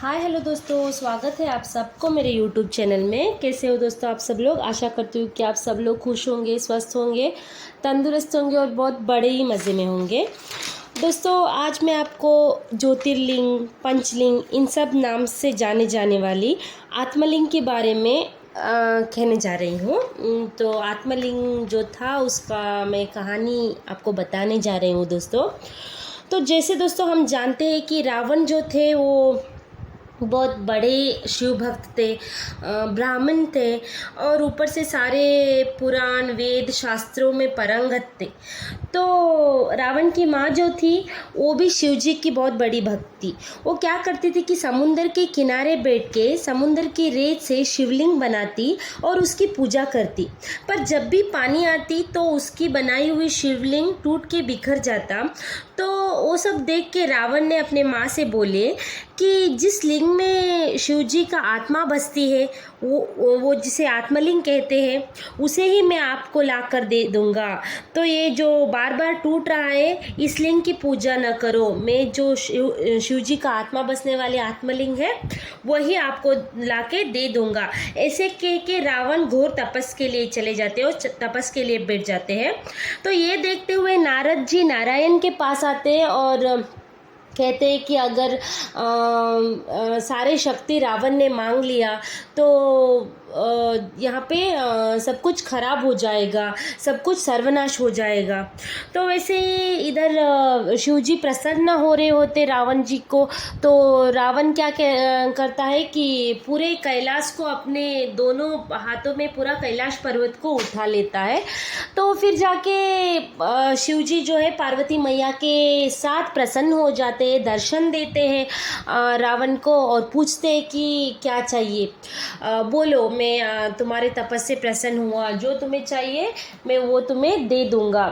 Hi hello दोस्तों, स्वागत है आप सबको मेरे यूट्यूब चैनल में। कैसे हो दोस्तों आप सब लोग? आशा करती हूँ कि आप सब लोग खुश होंगे, स्वस्थ होंगे, तंदुरुस्त होंगे और बहुत बड़े ही मज़े में होंगे। दोस्तों आज मैं आपको ज्योतिर्लिंग, पंचलिंग, इन सब नाम से जाने जाने वाली आत्मलिंग के बारे में कहने जा रही हूँ। तो आत्मलिंग जो था उसका मैं कहानी आपको बताने जा रही हूँ दोस्तों। तो जैसे दोस्तों हम जानते हैं कि रावण जो थे वो बहुत बड़े शिव भक्त थे, ब्राह्मण थे और ऊपर से सारे पुराण वेद शास्त्रों में पारंगत थे। तो रावण की माँ जो थी वो भी शिव जी की बहुत बड़ी भक्त थी। वो क्या करती थी कि समुंदर के किनारे बैठ के समुंदर की रेत से शिवलिंग बनाती और उसकी पूजा करती। पर जब भी पानी आती तो उसकी बनाई हुई शिवलिंग टूट के बिखर जाता। तो वो सब देख के रावण ने अपने माँ से बोले कि जिस लिंग में शिव जी का आत्मा बसती है वो जिसे आत्मलिंग कहते हैं उसे ही मैं आपको ला कर दे दूंगा। तो ये जो बार बार टूट रहा है इस लिंग की पूजा न करो, मैं जो शिव जी का आत्मा बसने वाले आत्मलिंग है वही आपको ला के दे दूंगा। ऐसे कह के रावण घोर तपस के लिए चले जाते हैं और तपस के लिए बैठ जाते हैं। तो ये देखते हुए नारद जी नारायण के पास आते हैं और कहते हैं कि अगर सारे शक्ति रावण ने मांग लिया तो यहाँ पे सब कुछ खराब हो जाएगा, सब कुछ सर्वनाश हो जाएगा। तो वैसे ही इधर शिव जी प्रसन्न हो रहे होते रावण जी को। तो रावण क्या करता है कि पूरे कैलाश को अपने दोनों हाथों में पूरा कैलाश पर्वत को उठा लेता है। तो फिर जाके शिव जी जो है पार्वती मैया के साथ प्रसन्न हो जाते हैं, दर्शन देते हैं रावण को और पूछते हैं कि क्या चाहिए, बोलो मैं तुम्हारे तपस्या से प्रसन्न हुआ, जो तुम्हें चाहिए मैं वो तुम्हें दे दूंगा।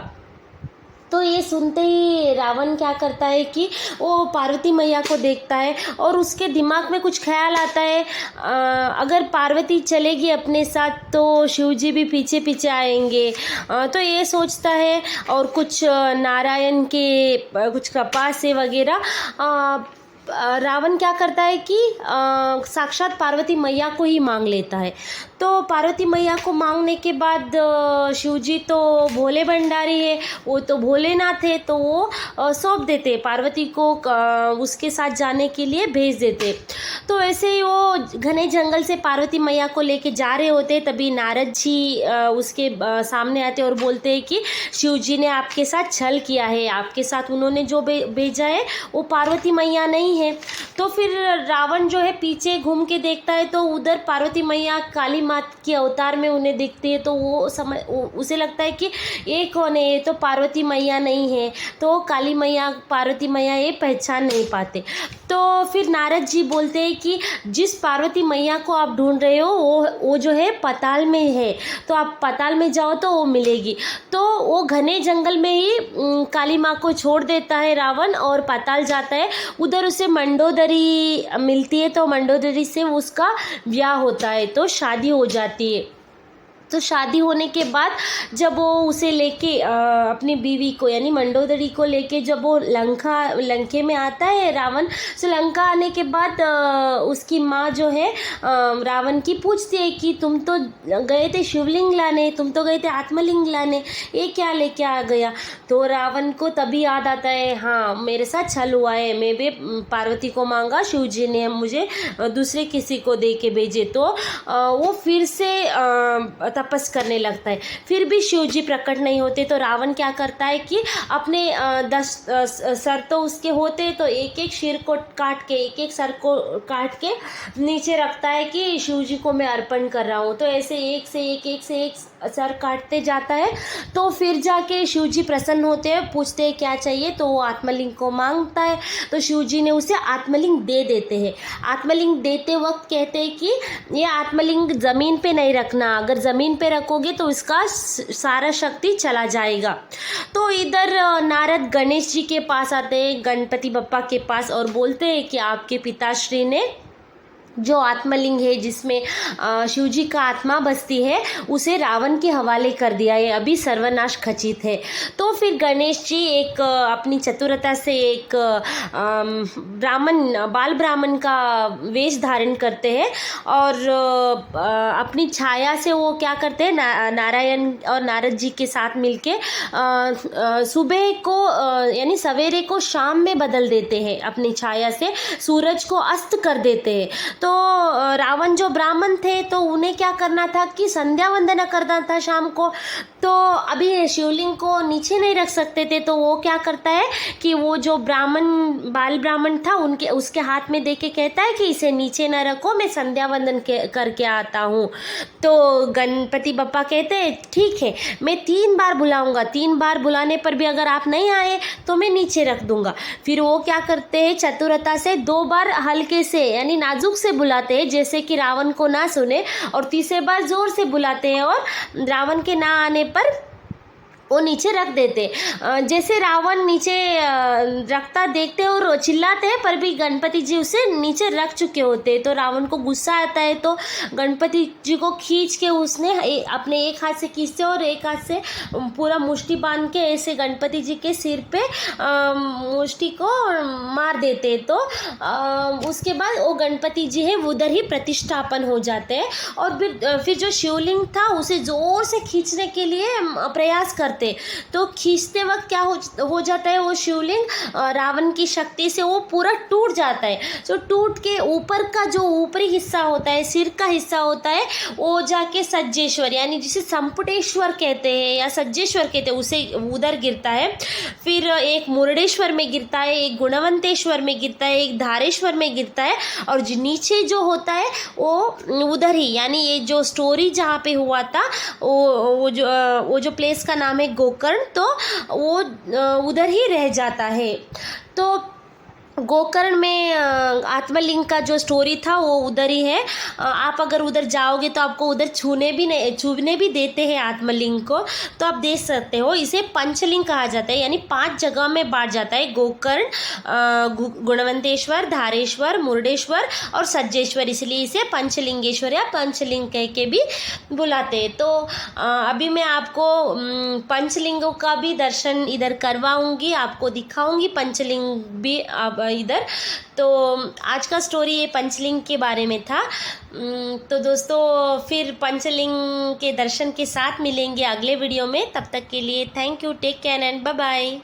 तो ये सुनते ही रावण क्या करता है कि वो पार्वती मैया को देखता है और उसके दिमाग में कुछ ख्याल आता है, अगर पार्वती चलेगी अपने साथ तो शिव जी भी पीछे पीछे आएंगे। तो ये सोचता है और कुछ नारायण के कुछ कृपा से वगैरह रावण क्या करता है कि साक्षात पार्वती मैया को ही मांग लेता है। तो पार्वती मैया को मांगने के बाद शिव जी तो भोले भंडारी है, वो तो भोलेनाथ है, तो वो सौंप देते पार्वती को, उसके साथ जाने के लिए भेज देते। तो ऐसे ही वो घने जंगल से पार्वती मैया को लेके जा रहे होते तभी नारद जी उसके सामने आते और बोलते हैं कि शिव जी ने आपके साथ छल किया है, आपके साथ उन्होंने जो भेजा है वो पार्वती मैया नहीं है। तो फिर रावण जो है पीछे घूम के देखता है तो उधर पार्वती मैया काली मात के अवतार में उन्हें दिखती है। तो उसे लगता है कि ये कौन है, ये तो पार्वती मैया नहीं है। तो काली मैया पार्वती मैया ये पहचान नहीं पाते। तो फिर नारद जी बोलते हैं कि जिस पार्वती मैया को आप ढूंढ रहे हो वो जो है पाताल में है, तो आप पाताल में जाओ तो वो मिलेगी। तो वो घने जंगल में ही काली माँ को छोड़ देता है रावण और पाताल जाता है। उधर उसे मंडोदरी मिलती है, तो मंडोदरी से उसका ब्याह होता है, तो शादी हो जाती है। तो शादी होने के बाद जब वो उसे लेके अपनी बीवी को यानी मंडोदरी को लेके जब वो लंके में आता है रावण, तो लंका आने के बाद उसकी माँ जो है रावण की पूछती है कि तुम तो गए थे शिवलिंग लाने, तुम तो गए थे आत्मलिंग लाने, ये क्या लेके आ गया? तो रावण को तभी याद आता है, हाँ मेरे साथ छल हुआ है, मैं भी पार्वती को मांगा, शिव जी ने मुझे दूसरे किसी को दे के भेजे। तो वो फिर से तपस करने लगता है, फिर भी शिव जी प्रकट नहीं होते। तो रावण क्या करता है कि अपने 10 सर तो उसके होते, तो एक एक सिर को काट के, एक एक सर को काट के नीचे रखता है कि शिव जी को मैं अर्पण कर रहा हूँ। तो ऐसे एक से एक सर काटते जाता है। तो फिर जाके शिव जी प्रसन्न होते हैं, पूछते हैं क्या चाहिए, तो वो आत्मलिंग को मांगता है। तो शिव जी ने उसे आत्मलिंग दे देते हैं। आत्मलिंग देते वक्त कहते हैं कि ये आत्मलिंग ज़मीन पे नहीं रखना, अगर ज़मीन पे रखोगे तो इसका सारा शक्ति चला जाएगा। तो इधर नारद गणेश जी के पास आते हैं, गणपति बप्पा के पास, और बोलते हैं कि आपके पिताश्री ने जो आत्मलिंग है जिसमें शिव जी का आत्मा बसती है, उसे रावण के हवाले कर दिया, ये अभी सर्वनाश खचित है। तो फिर गणेश जी एक अपनी चतुरता से एक बाल ब्राह्मण का वेश धारण करते हैं और अपनी छाया से वो क्या करते हैं, नारायण और नारद जी के साथ मिलके सुबह को यानी सवेरे को शाम में बदल देते हैं, अपनी छाया से सूरज को अस्त कर देते हैं। तो रावण जो ब्राह्मण थे तो उन्हें क्या करना था कि संध्या वंदना करना था शाम को, तो अभी शिवलिंग को नीचे नहीं रख सकते थे, तो वो क्या करता है कि वो जो बाल ब्राह्मण था उसके हाथ में दे के कहता है कि इसे नीचे न रखो, मैं संध्या वंदन करके आता हूँ। तो गणपति बप्पा कहते हैं ठीक है, मैं 3 बार बुलाऊंगा, 3 बार बुलाने पर भी अगर आप नहीं आए तो मैं नीचे रख दूंगा। फिर वो क्या करते हैं, चतुरता से 2 बार हल्के से यानी नाजुक से बुलाते हैं, जैसे कि रावण को ना सुने, और तीसरे बार जोर से बुलाते हैं और रावण के ना आने पर वो नीचे रख देते। जैसे रावण नीचे रखता देखते और चिल्लाते हैं, पर भी गणपति जी उसे नीचे रख चुके होते। तो रावण को गुस्सा आता है, तो गणपति जी को खींच के उसने अपने एक हाथ से खींचते और एक हाथ से पूरा मुट्ठी बांध के ऐसे गणपति जी के सिर पे मुट्ठी को मार देते। तो उसके बाद वो गणपति जी है उधर ही प्रतिष्ठापन हो जाते हैं। और फिर जो शिवलिंग था उसे जोर से खींचने के लिए प्रयास करते, तो खींचते वक्त क्या हो जाता है, वो शिवलिंग रावण की शक्ति से वो पूरा टूट जाता है। तो टूट के ऊपर का जो ऊपरी हिस्सा होता है, सिर का हिस्सा होता है, वो जाके सज्जेश्वर यानी जिसे संपुटेश्वर कहते हैं या सज्जेश्वर कहते हैं, उसे उधर गिरता है। फिर एक मुरडेश्वर में गिरता है, एक गुणवंतेश्वर में गिरता है, एक धारेश्वर में गिरता है, और नीचे जो होता है वो उधर ही यानी ये जो स्टोरी जहाँ पे हुआ था वो जो प्लेस का नाम है गोकर्ण, तो वो उधर ही रह जाता है। तो गोकर्ण में आत्मलिंग का जो स्टोरी था वो उधर ही है। आप अगर उधर जाओगे तो आपको उधर छूने भी देते हैं आत्मलिंग को, तो आप देख सकते हो। इसे पंचलिंग कहा जाता है, यानी 5 जगह में बांट जाता है, गोकर्ण, गुणवंतेश्वर, धारेश्वर, मुरडेश्वर और सज्जेश्वर, इसलिए इसे पंचलिंगेश्वर या पंचलिंग कह के भी बुलाते हैं। तो अभी मैं आपको पंचलिंगों का भी दर्शन इधर करवाऊंगी, आपको दिखाऊंगी पंचलिंग भी इधर। तो आज का स्टोरी ये पंचलिंग के बारे में था। तो दोस्तों फिर पंचलिंग के दर्शन के साथ मिलेंगे अगले वीडियो में। तब तक के लिए thank you, take care and bye bye.